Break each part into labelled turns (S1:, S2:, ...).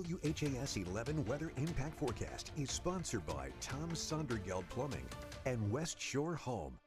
S1: WHAS 11 Weather Impact Forecast is sponsored by Tom Sondergeld Plumbing and West Shore Home.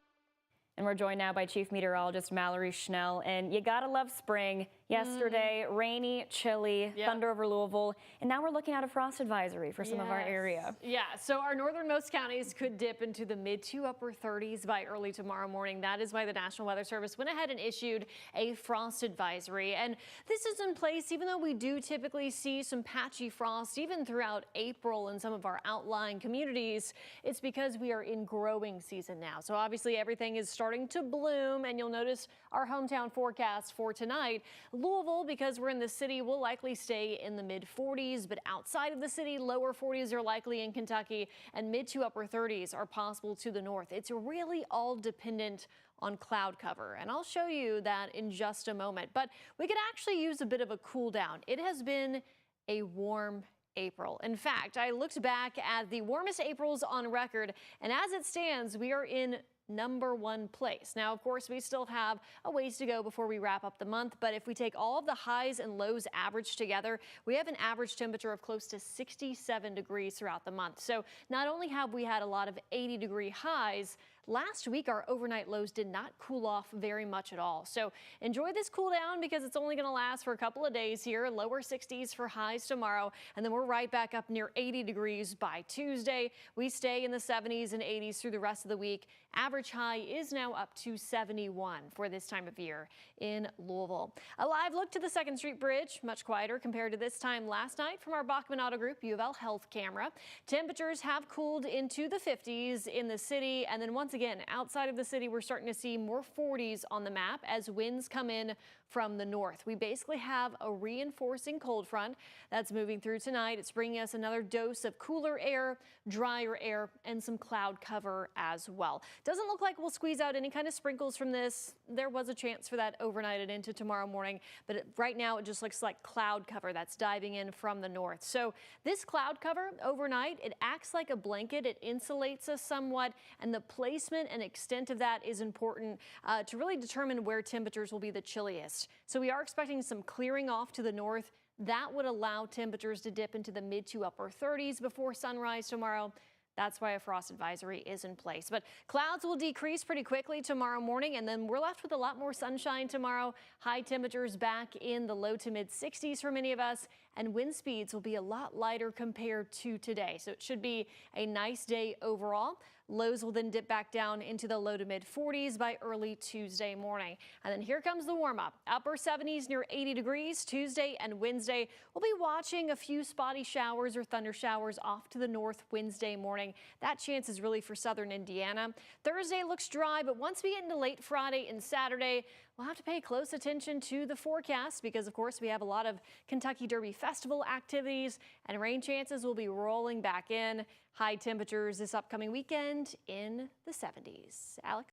S2: And we're joined now by Chief Meteorologist Mallory Schnell. And you gotta love spring. Yesterday, rainy, chilly, thunder over Louisville. And now we're looking at a frost advisory for some of our area.
S3: Yeah, so our northernmost counties could dip into the mid to upper 30s by early tomorrow morning. That is why the National Weather Service went ahead and issued a frost advisory. And this is in place even though we do typically see some patchy frost even throughout April in some of our outlying communities. It's because we are in growing season now. So obviously everything is starting to bloom, and you'll notice our hometown forecast for tonight. Louisville, because we're in the city, will likely stay in the mid 40s, but outside of the city, lower 40s are likely in Kentucky, and mid to upper 30s are possible to the north. It's really all dependent on cloud cover, and I'll show you that in just a moment. But we could actually use a bit of a cool down. It has been a warm April. In fact, I looked back at the warmest Aprils on record, and as it stands, we are in #1 place. Now, of course, we still have a ways to go before we wrap up the month, but if we take all of the highs and lows averaged together, we have an average temperature of close to 67 degrees throughout the month. So not only have we had a lot of 80-degree highs, last week our overnight lows did not cool off very much at all. So enjoy this cool down because it's only going to last for a couple of days here. Lower 60s for highs tomorrow, and then we're right back up near 80 degrees by Tuesday. We stay in the 70s and 80s through the rest of the week. Average high is now up to 71 for this time of year in Louisville. A live look to the 2nd Street Bridge, much quieter compared to this time last night from our Bachman Auto Group U of L Health camera. Temperatures have cooled into the 50s in the city, and then once again, outside of the city, we're starting to see more 40s on the map as winds come in from the north. We basically have a reinforcing cold front that's moving through tonight. It's bringing us another dose of cooler air, drier air, and some cloud cover as well. Doesn't look like we'll squeeze out any kind of sprinkles from this. There was a chance for that overnight and into tomorrow morning, but right now it just looks like cloud cover that's diving in from the north. So this cloud cover overnight, it acts like a blanket. It insulates us somewhat, and the placement and extent of that is important to really determine where temperatures will be the chilliest. So we are expecting some clearing off to the north. That would allow temperatures to dip into the mid to upper 30s before sunrise tomorrow. That's why a frost advisory is in place. But clouds will decrease pretty quickly tomorrow morning, and then we're left with a lot more sunshine tomorrow. High temperatures back in the low to mid 60s for many of us, and wind speeds will be a lot lighter compared to today. So it should be a nice day overall. Lows will then dip back down into the low to mid 40s by early Tuesday morning. And then here comes the warm up. Upper 70s near 80 degrees Tuesday and Wednesday. We'll be watching a few spotty showers or thunder showers off to the north Wednesday morning. That chance is really for southern Indiana. Thursday looks dry, but once we get into late Friday and Saturday, we'll have to pay close attention to the forecast because, of course, we have a lot of Kentucky Derby Festival activities, and rain chances will be rolling back in. High temperatures this upcoming weekend in the 70s. Alex?